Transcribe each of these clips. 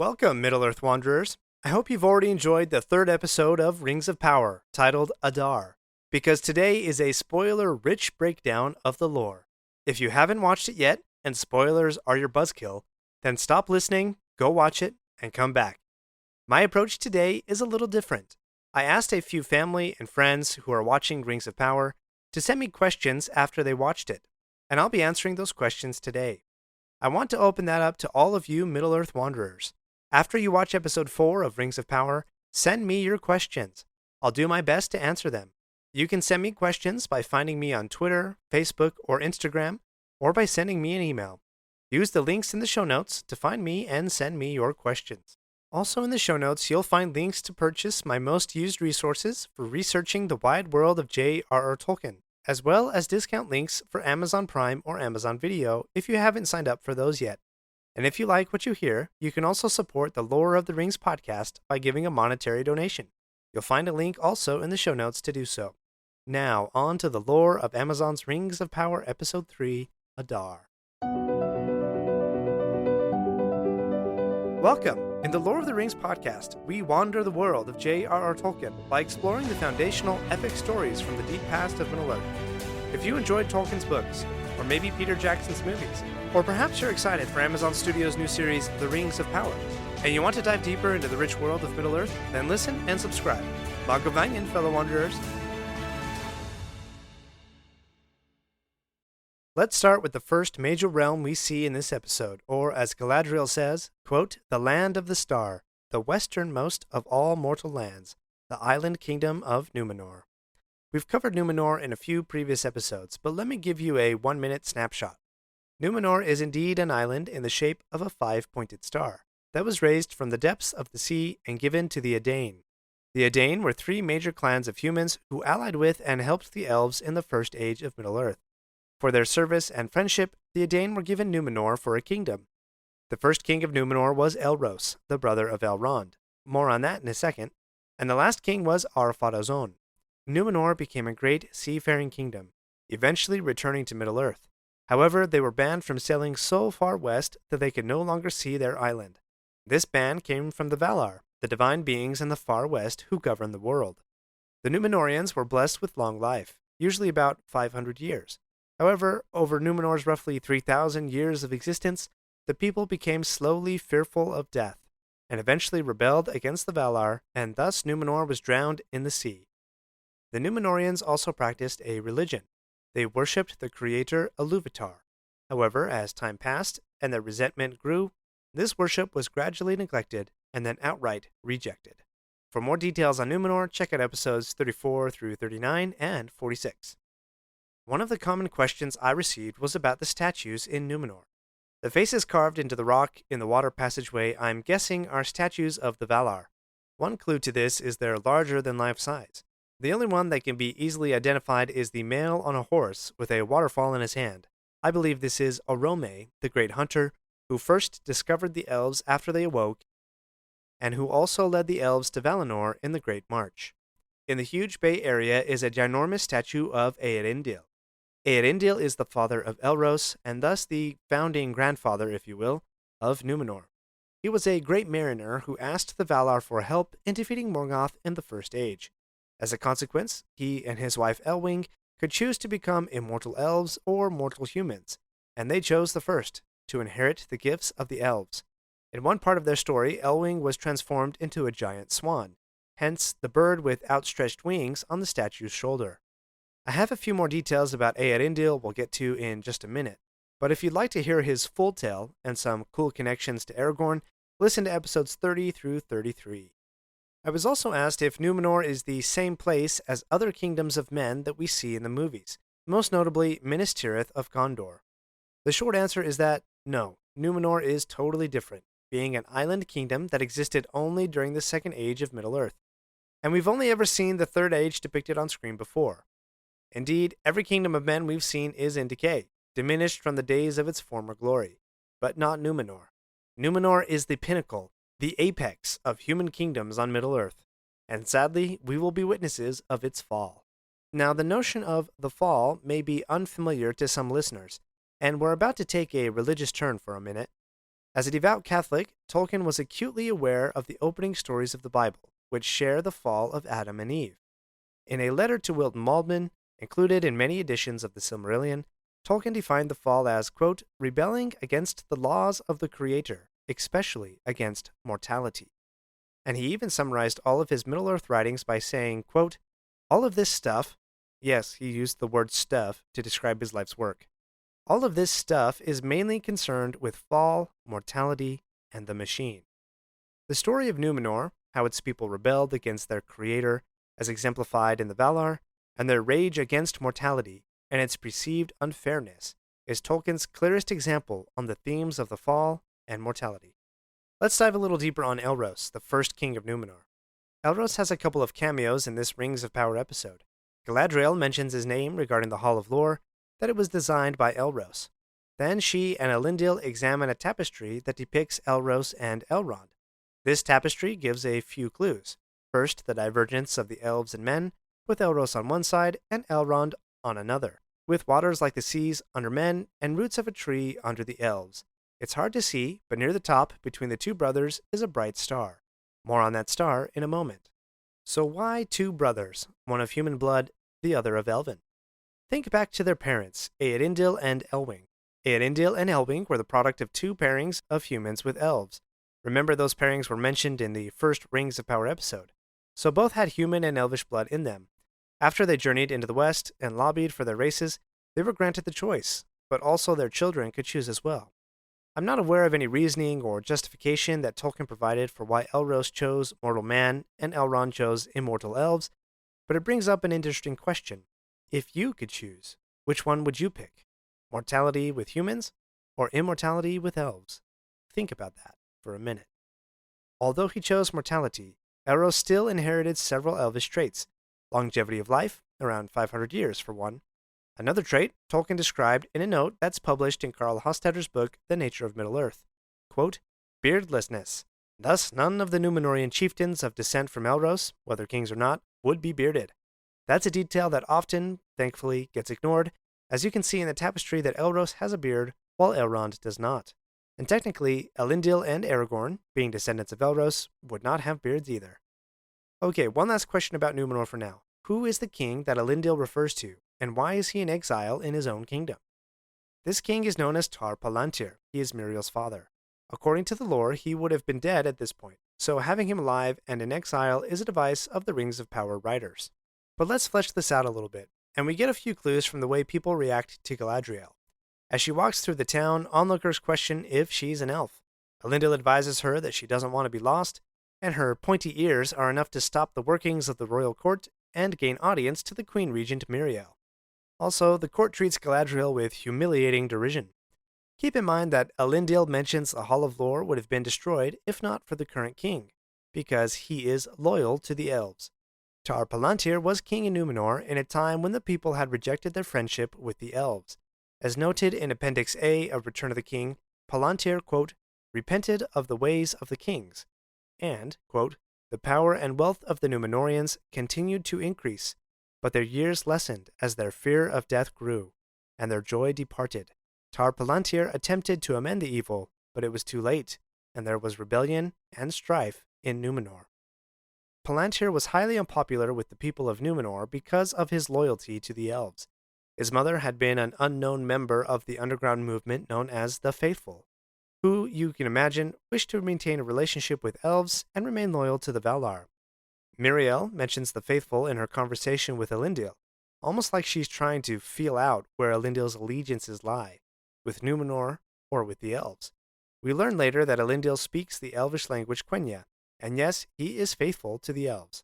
Welcome, Middle-earth Wanderers. I hope you've already enjoyed the third episode of Rings of Power, titled Adar, because today is a spoiler-rich breakdown of the lore. If you haven't watched it yet, and spoilers are your buzzkill, then stop listening, go watch it, and come back. My approach today is a little different. I asked a few family and friends who are watching Rings of Power to send me questions after they watched it, and I'll be answering those questions today. I want to open that up to all of you Middle-earth Wanderers. After you watch episode 4 of Rings of Power, send me your questions. I'll do my best to answer them. You can send me questions by finding me on Twitter, Facebook, or Instagram, or by sending me an email. Use the links in the show notes to find me and send me your questions. Also in the show notes, you'll find links to purchase my most used resources for researching the wide world of J.R.R. Tolkien, as well as discount links for Amazon Prime or Amazon Video if you haven't signed up for those yet. And if you like what you hear, you can also support the Lore of the Rings podcast by giving a monetary donation. You'll find a link also in the show notes to do so. Now, on to the lore of Amazon's Rings of Power Episode 3, Adar. Welcome! In the Lore of the Rings podcast, we wander the world of J.R.R. Tolkien by exploring the foundational epic stories from the deep past of Middle-earth. If you enjoyed Tolkien's books, or maybe Peter Jackson's movies, or perhaps you're excited for Amazon Studios' new series, The Rings of Power, and you want to dive deeper into the rich world of Middle-earth, then listen and subscribe. Magavayan, fellow wanderers. Let's start with the first major realm we see in this episode, or as Galadriel says, quote, the land of the star, the westernmost of all mortal lands, the island kingdom of Numenor. We've covered Numenor in a few previous episodes, but let me give you a 1-minute snapshot. Numenor is indeed an island in the shape of a 5-pointed star that was raised from the depths of the sea and given to the Adane. The Adane were 3 major clans of humans who allied with and helped the elves in the First Age of Middle-earth. For their service and friendship, the Adane were given Numenor for a kingdom. The first king of Numenor was Elros, the brother of Elrond. More on that in a second. And the last king was Ar-Pharazôn. Numenor became a great seafaring kingdom, eventually returning to Middle-earth. However, they were banned from sailing so far west that they could no longer see their island. This ban came from the Valar, the divine beings in the far west who govern the world. The Numenorians were blessed with long life, usually about 500 years. However, over Numenor's roughly 3,000 years of existence, the people became slowly fearful of death, and eventually rebelled against the Valar, and thus Numenor was drowned in the sea. The Numenorians also practiced a religion. They worshipped the creator Iluvatar. However, as time passed and their resentment grew, this worship was gradually neglected and then outright rejected. For more details on Numenor, check out episodes 34 through 39 and 46. One of the common questions I received was about the statues in Numenor. The faces carved into the rock in the water passageway I'm guessing are statues of the Valar. One clue to this is their larger-than-life size. The only one that can be easily identified is the male on a horse with a waterfall in his hand. I believe this is Orome, the great hunter, who first discovered the elves after they awoke, and who also led the elves to Valinor in the Great March. In the huge bay area is a ginormous statue of Eärendil. Eärendil is the father of Elros, and thus the founding grandfather, if you will, of Numenor. He was a great mariner who asked the Valar for help in defeating Morgoth in the First Age. As a consequence, he and his wife Elwing could choose to become immortal elves or mortal humans, and they chose the first, to inherit the gifts of the elves. In one part of their story, Elwing was transformed into a giant swan, hence the bird with outstretched wings on the statue's shoulder. I have a few more details about Eärendil we'll get to in just a minute, but if you'd like to hear his full tale and some cool connections to Aragorn, listen to episodes 30 through 33. I was also asked if Numenor is the same place as other kingdoms of men that we see in the movies, most notably Minas Tirith of Gondor. The short answer is that no, Numenor is totally different, being an island kingdom that existed only during the Second Age of Middle-earth. And we've only ever seen the Third Age depicted on screen before. Indeed, every kingdom of men we've seen is in decay, diminished from the days of its former glory. But not Numenor. Numenor is the pinnacle, the apex of human kingdoms on Middle-earth, and sadly, we will be witnesses of its fall. Now, the notion of the fall may be unfamiliar to some listeners, and we're about to take a religious turn for a minute. As a devout Catholic, Tolkien was acutely aware of the opening stories of the Bible, which share the fall of Adam and Eve. In a letter to Wilton Waldman, included in many editions of the Silmarillion, Tolkien defined the fall as, quote, rebelling against the laws of the Creator, especially against mortality. And he even summarized all of his Middle-earth writings by saying, quote, all of this stuff, yes, he used the word stuff to describe his life's work, all of this stuff is mainly concerned with fall, mortality, and the machine. The story of Numenor, how its people rebelled against their creator, as exemplified in the Valar, and their rage against mortality and its perceived unfairness, is Tolkien's clearest example on the themes of the fall and mortality. Let's dive a little deeper on Elros, the first king of Numenor. Elros has a couple of cameos in this Rings of Power episode. Galadriel mentions his name regarding the Hall of Lore, that it was designed by Elros. Then she and Elendil examine a tapestry that depicts Elros and Elrond. This tapestry gives a few clues. First, the divergence of the elves and men, with Elros on one side and Elrond on another, with waters like the seas under men and roots of a tree under the elves. It's hard to see, but near the top, between the two brothers, is a bright star. More on that star in a moment. So why two brothers, one of human blood, the other of elven? Think back to their parents, Eärendil and Elwing. Eärendil and Elwing were the product of two pairings of humans with elves. Remember, those pairings were mentioned in the first Rings of Power episode. So both had human and elvish blood in them. After they journeyed into the West and lobbied for their races, they were granted the choice, but also their children could choose as well. I'm not aware of any reasoning or justification that Tolkien provided for why Elros chose mortal man and Elrond chose immortal elves, but it brings up an interesting question. If you could choose, which one would you pick? Mortality with humans or immortality with elves? Think about that for a minute. Although he chose mortality, Elros still inherited several elvish traits. Longevity of life, around 500 years for one. Another trait Tolkien described in a note that's published in Karl Hostetter's book, The Nature of Middle-earth. Quote, beardlessness. Thus, none of the Númenórean chieftains of descent from Elros, whether kings or not, would be bearded. That's a detail that often, thankfully, gets ignored, as you can see in the tapestry that Elros has a beard, while Elrond does not. And technically, Elendil and Aragorn, being descendants of Elros, would not have beards either. Okay, one last question about Númenor for now. Who is the king that Elendil refers to, and why is he in exile in his own kingdom? This king is known as Tar Palantir. He is Miriel's father. According to the lore, he would have been dead at this point, so having him alive and in exile is a device of the Rings of Power writers. But let's flesh this out a little bit, and we get a few clues from the way people react to Galadriel. As she walks through the town, onlookers question if she's an elf. Elendil advises her that she doesn't want to be lost, and her pointy ears are enough to stop the workings of the royal court and gain audience to the Queen Regent Miriel. Also, the court treats Galadriel with humiliating derision. Keep in mind that Elendil mentions the Hall of Lore would have been destroyed if not for the current king, because he is loyal to the elves. Tar Palantir was king in Númenor in a time when the people had rejected their friendship with the elves. As noted in Appendix A of Return of the King, Palantir, quote, repented of the ways of the kings, and, quote, the power and wealth of the Númenóreans continued to increase, but their years lessened as their fear of death grew, and their joy departed. Tar Palantir attempted to amend the evil, but it was too late, and there was rebellion and strife in Númenor. Palantir was highly unpopular with the people of Númenor because of his loyalty to the elves. His mother had been an unknown member of the underground movement known as the Faithful, who, you can imagine, wished to maintain a relationship with elves and remain loyal to the Valar. Miriel mentions the Faithful in her conversation with Elendil, almost like she's trying to feel out where Elendil's allegiances lie, with Númenor or with the elves. We learn later that Elendil speaks the elvish language Quenya, and yes, he is faithful to the elves.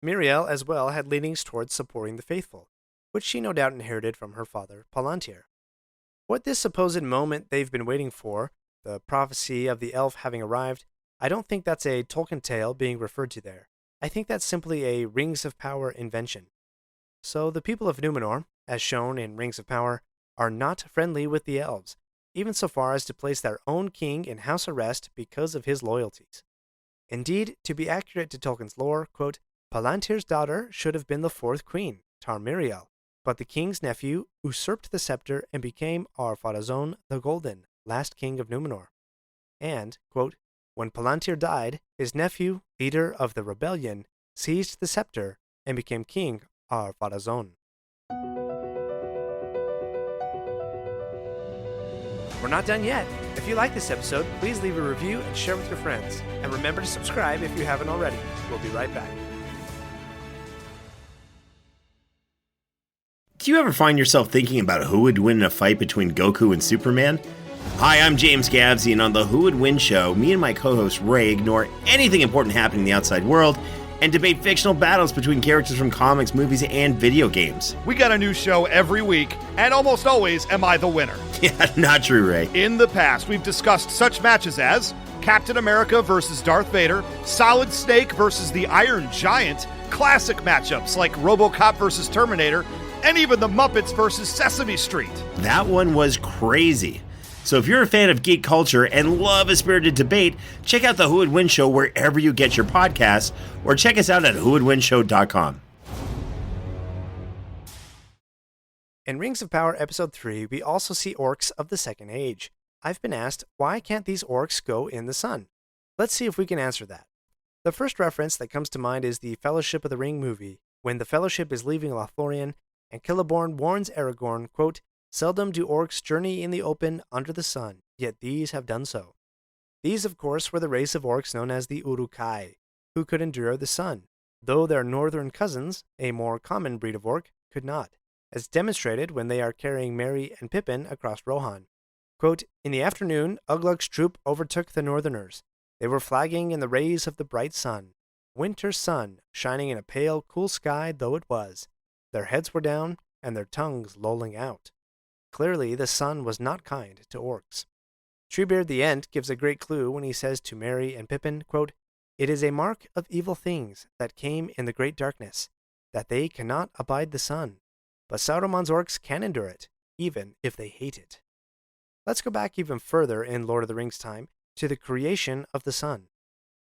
Miriel as well had leanings towards supporting the Faithful, which she no doubt inherited from her father, Palantir. What this supposed moment they've been waiting for, the prophecy of the elf having arrived, I don't think that's a Tolkien tale being referred to there. I think that's simply a Rings of Power invention. So the people of Númenor, as shown in Rings of Power, are not friendly with the elves, even so far as to place their own king in house arrest because of his loyalties. Indeed, to be accurate to Tolkien's lore, quote, Palantir's daughter should have been the fourth queen, Tar Miriel, but the king's nephew usurped the scepter and became Ar-Pharazôn the Golden, last king of Númenor. and, quote, when Palantir died, his nephew, leader of the rebellion, seized the scepter and became king of Farazon. We're not done yet. If you like this episode, please leave a review and share with your friends. And remember to subscribe if you haven't already. We'll be right back. Do you ever find yourself thinking about who would win in a fight between Goku and Superman? Hi, I'm James Gabsy, and on the Who Would Win show, me and my co-host Ray ignore anything important happening in the outside world and debate fictional battles between characters from comics, movies, and video games. We got a new show every week, and almost always am I the winner. Yeah, not true, Ray. In the past, we've discussed such matches as Captain America versus Darth Vader, Solid Snake versus the Iron Giant, classic matchups like RoboCop versus Terminator, and even the Muppets versus Sesame Street. That one was crazy. So if you're a fan of geek culture and love a spirited debate, check out the Who Would Win show wherever you get your podcasts, or check us out at whowouldwinshow.com. In Rings of Power Episode 3, we also see orcs of the Second Age. I've been asked, why can't these orcs go in the sun? Let's see if we can answer that. The first reference that comes to mind is the Fellowship of the Ring movie, when the Fellowship is leaving Lothlorien, and Celeborn warns Aragorn, quote, seldom do orcs journey in the open under the sun, yet these have done so. These, of course, were the race of orcs known as the Uruk-hai, who could endure the sun, though their northern cousins, a more common breed of orc, could not, as demonstrated when they are carrying Merry and Pippin across Rohan. Quote, in the afternoon, Ugluk's troop overtook the northerners. They were flagging in the rays of the bright sun, winter sun, shining in a pale, cool sky though it was. Their heads were down, and their tongues lolling out. Clearly, the sun was not kind to orcs. Treebeard the Ent gives a great clue when he says to Merry and Pippin, quote, it is a mark of evil things that came in the great darkness, that they cannot abide the sun. But Sauron's orcs can endure it, even if they hate it. Let's go back even further in Lord of the Rings time to the creation of the sun.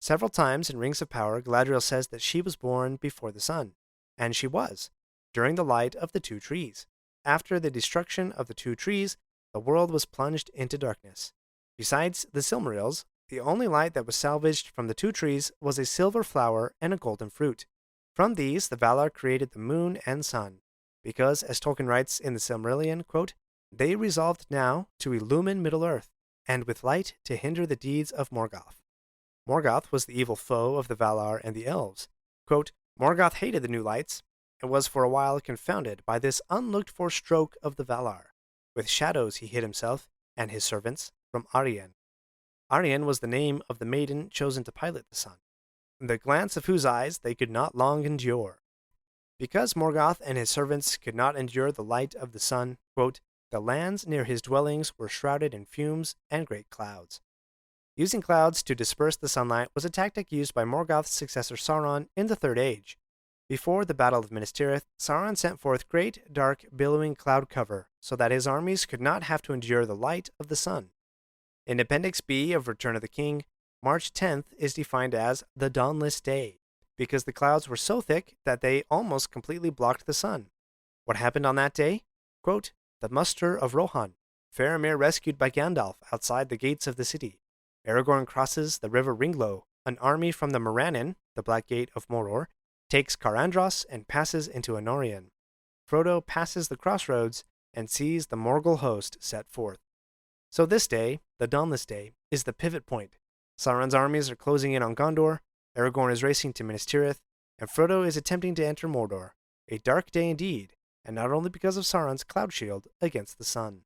Several times in Rings of Power, Galadriel says that she was born before the sun, and she was, during the light of the two trees. After the destruction of the two trees, the world was plunged into darkness. Besides the Silmarils, the only light that was salvaged from the two trees was a silver flower and a golden fruit. From these, the Valar created the moon and sun, because, as Tolkien writes in the Silmarillion, quote, they resolved now to illumine Middle-earth, and with light to hinder the deeds of Morgoth. Morgoth was the evil foe of the Valar and the Elves. Quote, Morgoth hated the new lights, and was for a while confounded by this unlooked-for stroke of the Valar. With shadows he hid himself, and his servants, from Arien. Arien was the name of the maiden chosen to pilot the sun, the glance of whose eyes they could not long endure. Because Morgoth and his servants could not endure the light of the sun, quote, the lands near his dwellings were shrouded in fumes and great clouds. Using clouds to disperse the sunlight was a tactic used by Morgoth's successor Sauron in the Third Age. Before the Battle of Minas Tirith, Sauron sent forth great, dark, billowing cloud cover so that his armies could not have to endure the light of the sun. In Appendix B of Return of the King, March 10th is defined as the dawnless day, because the clouds were so thick that they almost completely blocked the sun. What happened on that day? Quote, the muster of Rohan, Faramir rescued by Gandalf outside the gates of the city. Aragorn crosses the river Ringlow, an army from the Morannon, the Black Gate of Mordor, takes Carandros and passes into Anorion. Frodo passes the crossroads and sees the Morgul host set forth. So this day, the Dawnless Day, is the pivot point. Sauron's armies are closing in on Gondor, Aragorn is racing to Minas Tirith, and Frodo is attempting to enter Mordor. A dark day indeed, and not only because of Sauron's cloud shield against the sun.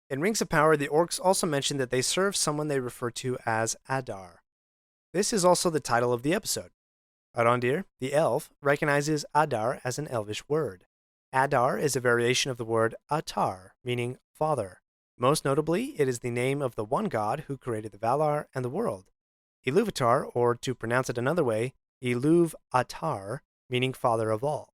In Rings of Power, the orcs also mention that they serve someone they refer to as Adar. This is also the title of the episode. Arondir, the elf, recognizes Adar as an elvish word. Adar is a variation of the word Atar, meaning father. Most notably, it is the name of the one god who created the Valar and the world. Iluvatar, or to pronounce it another way, Iluv-Atar, meaning father of all.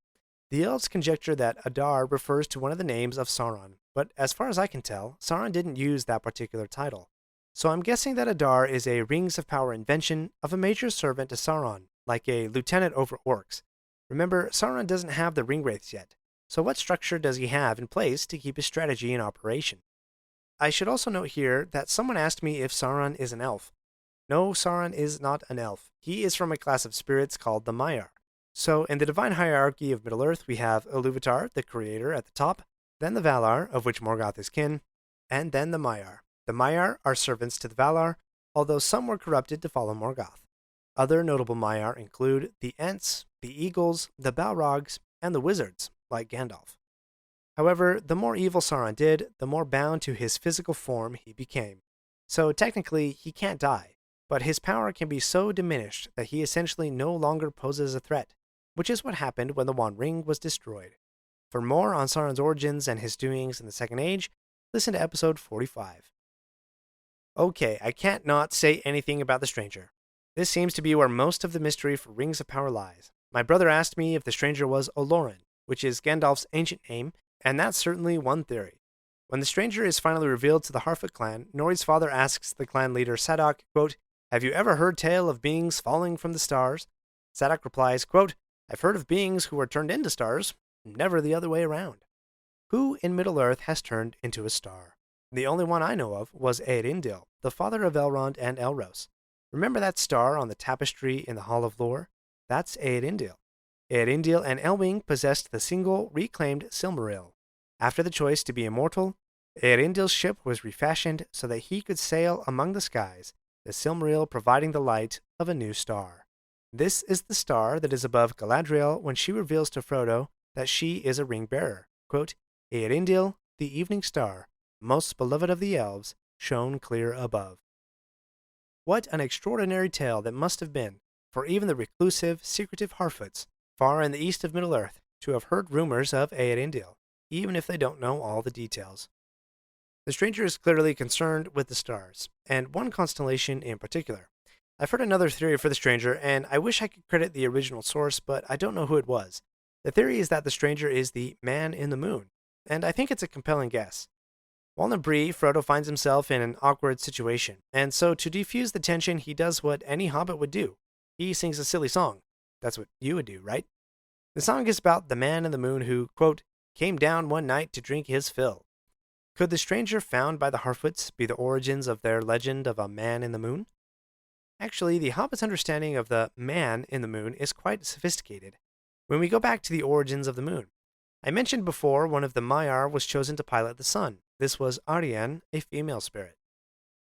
The elves conjecture that Adar refers to one of the names of Sauron, but as far as I can tell, Sauron didn't use that particular title. So I'm guessing that Adar is a Rings of Power invention of a major servant to Sauron, like a lieutenant over orcs. Remember, Sauron doesn't have the Ringwraiths yet, so what structure does he have in place to keep his strategy in operation? I should also note here that someone asked me if Sauron is an elf. No, Sauron is not an elf. He is from a class of spirits called the Maiar. So, in the divine hierarchy of Middle-earth, we have Iluvatar, the creator, at the top, then the Valar, of which Morgoth is kin, and then the Maiar. The Maiar are servants to the Valar, although some were corrupted to follow Morgoth. Other notable Maiar include the Ents, the Eagles, the Balrogs, and the Wizards, like Gandalf. However, the more evil Sauron did, the more bound to his physical form he became. So technically, he can't die, but his power can be so diminished that he essentially no longer poses a threat, which is what happened when the One Ring was destroyed. For more on Sauron's origins and his doings in the Second Age, listen to episode 45. Okay, I can't not say anything about the Stranger. This seems to be where most of the mystery for Rings of Power lies. My brother asked me if the Stranger was Olorin, which is Gandalf's ancient name, and that's certainly one theory. When the Stranger is finally revealed to the Harfoot clan, Nori's father asks the clan leader Sadok, quote, "Have you ever heard tale of beings falling from the stars?" Sadok replies, quote, "I've heard of beings who were turned into stars, never the other way around." Who in Middle-earth has turned into a star? The only one I know of was Eärendil, the father of Elrond and Elros. Remember that star on the tapestry in the Hall of Lore? That's Eärendil. Eärendil and Elwing possessed the single reclaimed Silmaril. After the choice to be immortal, Eärendil's ship was refashioned so that he could sail among the skies, the Silmaril providing the light of a new star. This is the star that is above Galadriel when she reveals to Frodo that she is a ring bearer. Quote, "Eärendil, the evening star, most beloved of the elves, shone clear above." What an extraordinary tale that must have been for even the reclusive, secretive Harfoots far in the east of Middle-earth to have heard rumors of Eärendil, even if they don't know all the details. The Stranger is clearly concerned with the stars, and one constellation in particular. I've heard another theory for the Stranger, and I wish I could credit the original source, but I don't know who it was. The theory is that the Stranger is the Man in the Moon, and I think it's a compelling guess. While in Bree, Frodo finds himself in an awkward situation, and so to defuse the tension, he does what any hobbit would do. He sings a silly song. That's what you would do, right? The song is about the man in the moon who, quote, "came down one night to drink his fill." Could the Stranger found by the Harfoots be the origins of their legend of a man in the moon? Actually, the Hobbit's understanding of the man in the moon is quite sophisticated. When we go back to the origins of the moon, I mentioned before one of the Maiar was chosen to pilot the sun. This was Arianne, a female spirit.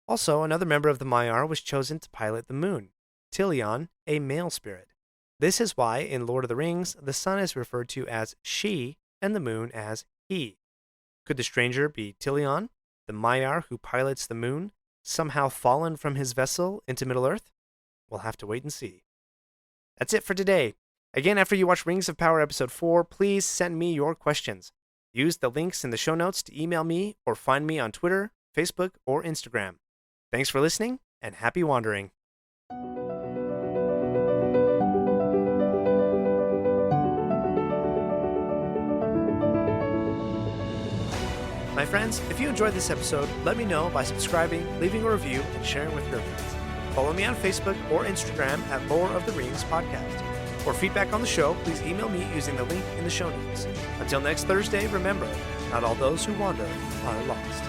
Also, another member of the Maiar was chosen to pilot the moon, Tilion, a male spirit. This is why, in Lord of the Rings, the sun is referred to as she and the moon as he. Could the Stranger be Tilion, the Maiar who pilots the moon, somehow fallen from his vessel into Middle-earth? We'll have to wait and see. That's it for today. Again, after you watch Rings of Power Episode 4, please send me your questions. Use the links in the show notes to email me or find me on Twitter, Facebook, or Instagram. Thanks for listening, and happy wandering. My friends, if you enjoyed this episode, let me know by subscribing, leaving a review, and sharing with your friends. Follow me on Facebook or Instagram at Lore of the Rings Podcast. For feedback on the show, please email me using the link in the show notes. Until next Thursday, remember, not all those who wander are lost.